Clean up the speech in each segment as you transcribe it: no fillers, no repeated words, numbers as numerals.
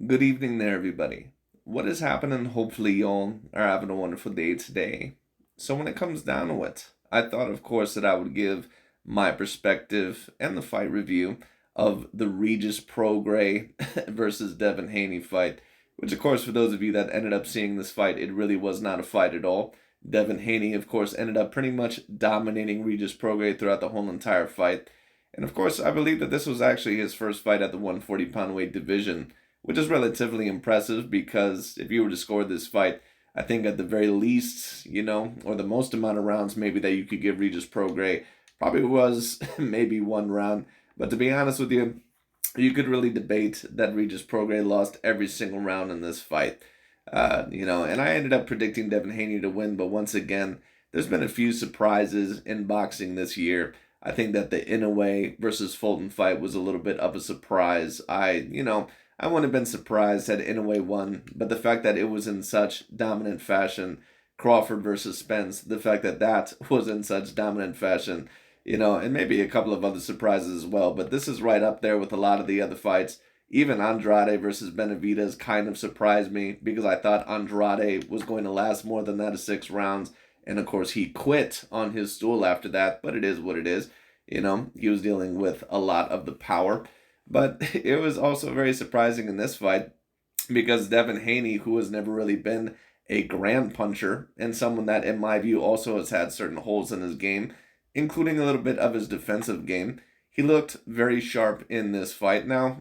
Good evening there, everybody. What is happening? Hopefully, y'all are having a wonderful day today. So, when it comes down to it, I thought, of course, that I would give my perspective and the fight review of the Regis Prograis versus Devin Haney fight, which, of course, for those of you that ended up seeing this fight, it really was not a fight at all. Devin Haney, of course, ended up pretty much dominating Regis Prograis throughout the whole entire fight. And of course, I believe that this was actually his first fight at the 140-pound weight division, which is relatively impressive because if you were to score this fight, I think at the very least, or the most amount of rounds maybe that you could give Regis Prograis probably was maybe one round. But to be honest with you, you could really debate that Regis Prograis lost every single round in this fight. And I ended up predicting Devin Haney to win, but once again, there's been a few surprises in boxing this year. I think that the Inoue versus Fulton fight was a little bit of a surprise. I wouldn't have been surprised had Inoue won, but the fact that it was in such dominant fashion, Crawford versus Spence, the fact that that was in such dominant fashion, and maybe a couple of other surprises as well, but this is right up there with a lot of the other fights. Even Andrade versus Benavidez kind of surprised me because I thought Andrade was going to last more than that of 6 rounds. And of course, he quit on his stool after that, but it is what it is. He was dealing with a lot of the power. But it was also very surprising in this fight because Devin Haney, who has never really been a grand puncher and someone that, in my view, also has had certain holes in his game, including a little bit of his defensive game, he looked very sharp in this fight. Now,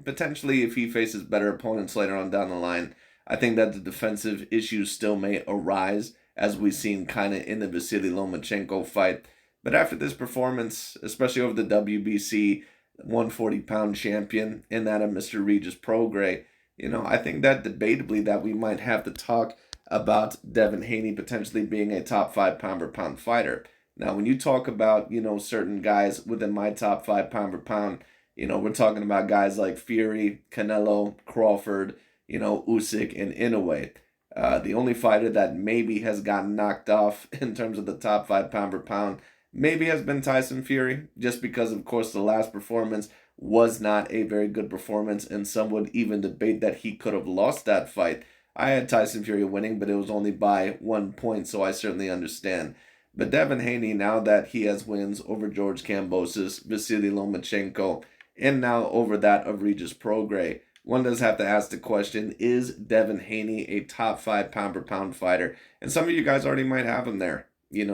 potentially if he faces better opponents later on down the line, I think that the defensive issues still may arise, as we've seen kind of in the Vasily Lomachenko fight. But after this performance, especially over the WBC 140-pound champion and that of Mr. Regis Prograis, I think that debatably that we might have to talk about Devin Haney potentially being a top 5 pound-per-pound fighter. Now, when you talk about, certain guys within my top 5 pound-per-pound, we're talking about guys like Fury, Canelo, Crawford, Usyk, and Inoue. The only fighter that maybe has gotten knocked off in terms of the top 5 pound-per-pound maybe has been Tyson Fury, just because, of course, the last performance was not a very good performance, and some would even debate that he could have lost that fight. I had Tyson Fury winning, but it was only by 1 point, so I certainly understand. But Devin Haney, now that he has wins over George Kambosos, Vasily Lomachenko, and now over that of Regis Prograis, one does have to ask the question, is Devin Haney a top 5 pound-per-pound fighter? And some of you guys already might have him there.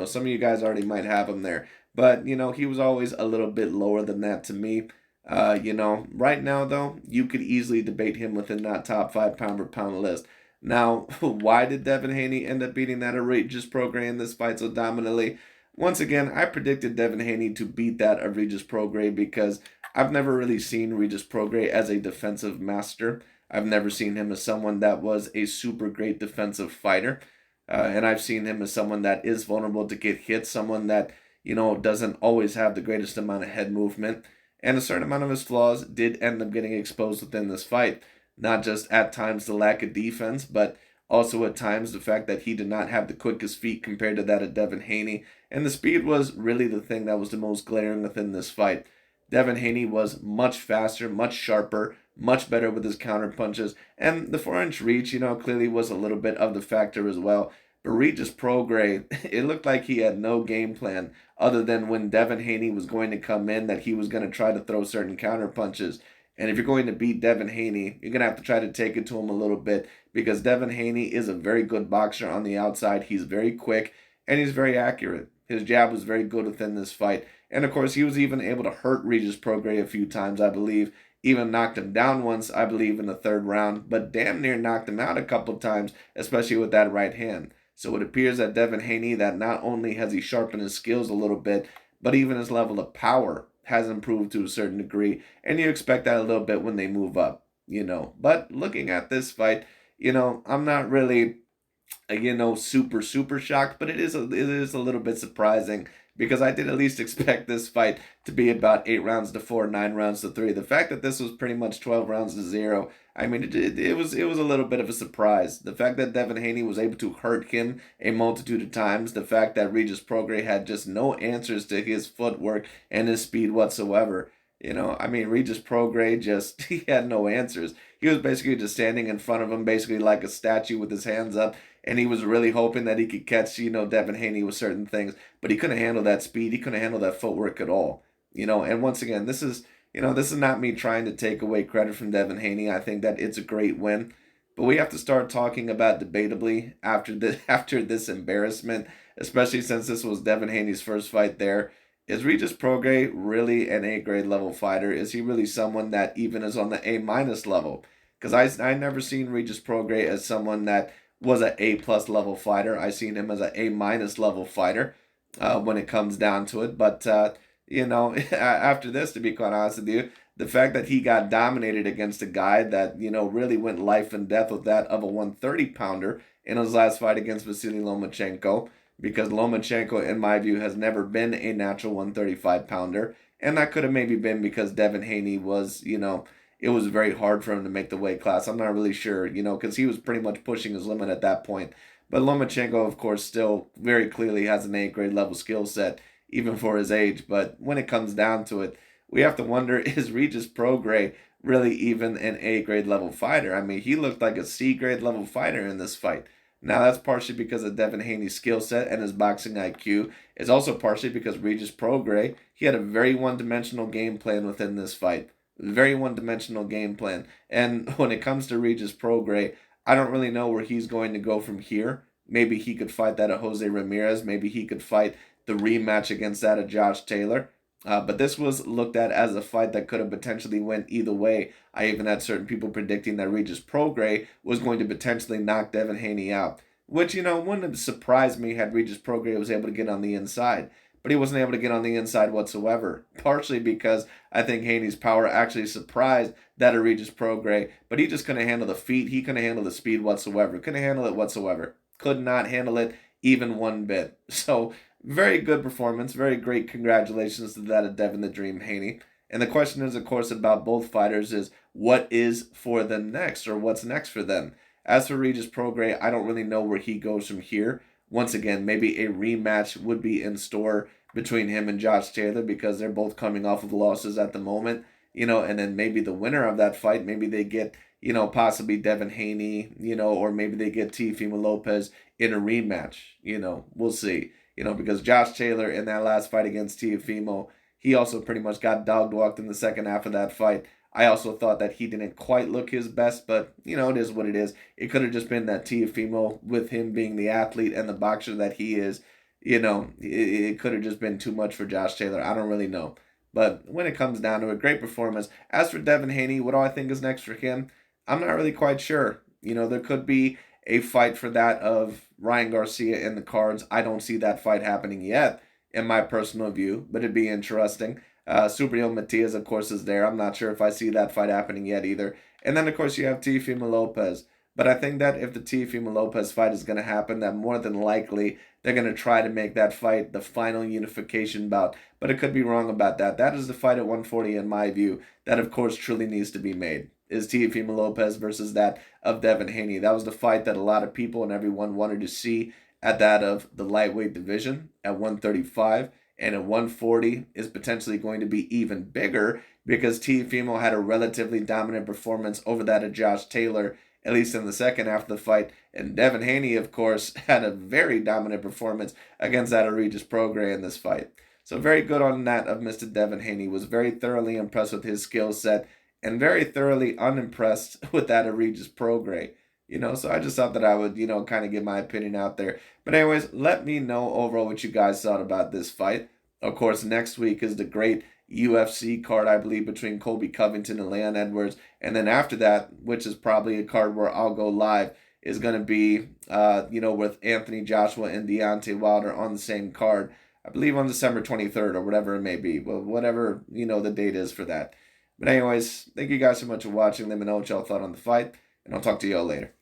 Some of you guys already might have him there. But, he was always a little bit lower than that to me. Right now, though, you could easily debate him within that top 5 pound-per-pound list. Now, why did Devin Haney end up beating that Regis Prograis in this fight so dominantly? Once again, I predicted Devin Haney to beat that Regis Prograis because I've never really seen Regis Prograis as a defensive master. I've never seen him as someone that was a super great defensive fighter. And I've seen him as someone that is vulnerable to get hit, someone that, doesn't always have the greatest amount of head movement. And a certain amount of his flaws did end up getting exposed within this fight. Not just at times the lack of defense, but also at times the fact that he did not have the quickest feet compared to that of Devin Haney. And the speed was really the thing that was the most glaring within this fight. Devin Haney was much faster, much sharper, much better with his counter punches. And the 4-inch reach, clearly was a little bit of the factor as well. But Regis Prograis, it looked like he had no game plan other than when Devin Haney was going to come in that he was going to try to throw certain counter punches. And if you're going to beat Devin Haney, you're going to have to try to take it to him a little bit because Devin Haney is a very good boxer on the outside. He's very quick and he's very accurate. His jab was very good within this fight. And of course, he was even able to hurt Regis Prograis a few times, I believe. Even knocked him down once, I believe, in the third round, but damn near knocked him out a couple times, especially with that right hand. So it appears that Devin Haney, that not only has he sharpened his skills a little bit, but even his level of power has improved to a certain degree. And you expect that a little bit when they move up, But looking at this fight, I'm not really, super shocked, but it is a little bit surprising because I did at least expect this fight to be about 8 rounds to 4, 9 rounds to 3. The fact that this was pretty much 12 rounds to 0, I mean, it was a little bit of a surprise. The fact that Devin Haney was able to hurt him a multitude of times, the fact that Regis Prograis had just no answers to his footwork and his speed whatsoever. I mean, Regis Prograis just, he had no answers. He was basically just standing in front of him, basically like a statue with his hands up, and he was really hoping that he could catch, Devin Haney with certain things, but he couldn't handle that speed. He couldn't handle that footwork at all. And once again, this is not me trying to take away credit from Devin Haney. I think that it's a great win. But we have to start talking about debatably after after this embarrassment, especially since this was Devin Haney's first fight there. Is Regis Prograis really an A grade level fighter? Is he really someone that even is on the A minus level? Because I never seen Regis Prograis as someone that was an A plus level fighter. I seen him as an A minus level fighter when it comes down to it. But after this, to be quite honest with you, the fact that he got dominated against a guy that really went life and death with that of a 130 pounder in his last fight against Vasily Lomachenko, because Lomachenko, in my view, has never been a natural 135 pounder. And that could have maybe been because Devin Haney was, it was very hard for him to make the weight class. I'm not really sure, because he was pretty much pushing his limit at that point. But Lomachenko, of course, still very clearly has an A grade level skill set, even for his age. But when it comes down to it, we have to wonder, is Regis Prograis really even an A grade level fighter? I mean, he looked like a C grade level fighter in this fight. Now, that's partially because of Devin Haney's skill set and his boxing IQ. It's also partially because Regis Prograis, he had a very one-dimensional game plan within this fight. Very one-dimensional game plan. And when it comes to Regis Prograis, I don't really know where he's going to go from here. Maybe he could fight that of Jose Ramirez. Maybe he could fight the rematch against that of Josh Taylor. But this was looked at as a fight that could have potentially went either way. I even had certain people predicting that Regis Prograis was going to potentially knock Devin Haney out, which, wouldn't have surprised me had Regis Prograis was able to get on the inside. But he wasn't able to get on the inside whatsoever, partially because I think Haney's power actually surprised that of Regis Prograis, but he just couldn't handle the feet. He couldn't handle the speed whatsoever. Couldn't handle it whatsoever. Could not handle it even one bit. So very good performance. Very great congratulations to that of Devin the Dream Haney. And the question is, of course, about both fighters is what is for them next, or what's next for them. As for Regis Prograis, I don't really know where he goes from here. Once again, maybe a rematch would be in store between him and Josh Taylor, because they're both coming off of losses at the moment, and then maybe the winner of that fight, maybe they get, possibly Devin Haney, or maybe they get Teofimo Lopez in a rematch, we'll see. Because Josh Taylor in that last fight against Teofimo, he also pretty much got dog walked in the second half of that fight. I also thought that he didn't quite look his best, but, it is what it is. It could have just been that Teofimo, with him being the athlete and the boxer that he is, it could have just been too much for Josh Taylor. I don't really know. But when it comes down to a great performance. As for Devin Haney, what do I think is next for him? I'm not really quite sure. There could be a fight for that of Ryan Garcia in the cards. I don't see that fight happening yet, in my personal view, but it'd be interesting. Subriel Matias, of course, is there. I'm not sure if I see that fight happening yet either. And then, of course, you have Teofimo Lopez. But I think that if the Teofimo Lopez fight is going to happen, that more than likely they're going to try to make that fight the final unification bout. But it could be wrong about that. That is the fight at 140, in my view, that, of course, truly needs to be made, is Teofimo Lopez versus that of Devin Haney. That was the fight that a lot of people and everyone wanted to see at that of the lightweight division at 135. And at 140 is potentially going to be even bigger, because Teofimo had a relatively dominant performance over that of Josh Taylor, at least in the second half of the fight. And Devin Haney, of course, had a very dominant performance against that of Regis Prograis in this fight. So very good on that of Mr. Devin Haney. Was very thoroughly impressed with his skill set, and very thoroughly unimpressed with that of Regis Prograis. So I just thought that I would, kind of get my opinion out there. But anyways, let me know overall what you guys thought about this fight. Of course, next week is the great UFC card, I believe, between Colby Covington and Leon Edwards. And then after that, which is probably a card where I'll go live, is going to be, with Anthony Joshua and Deontay Wilder on the same card. I believe on December 23rd or whatever it may be. Well, whatever, the date is for that. But anyways, thank you guys so much for watching. Let me know what y'all thought on the fight, and I'll talk to y'all later.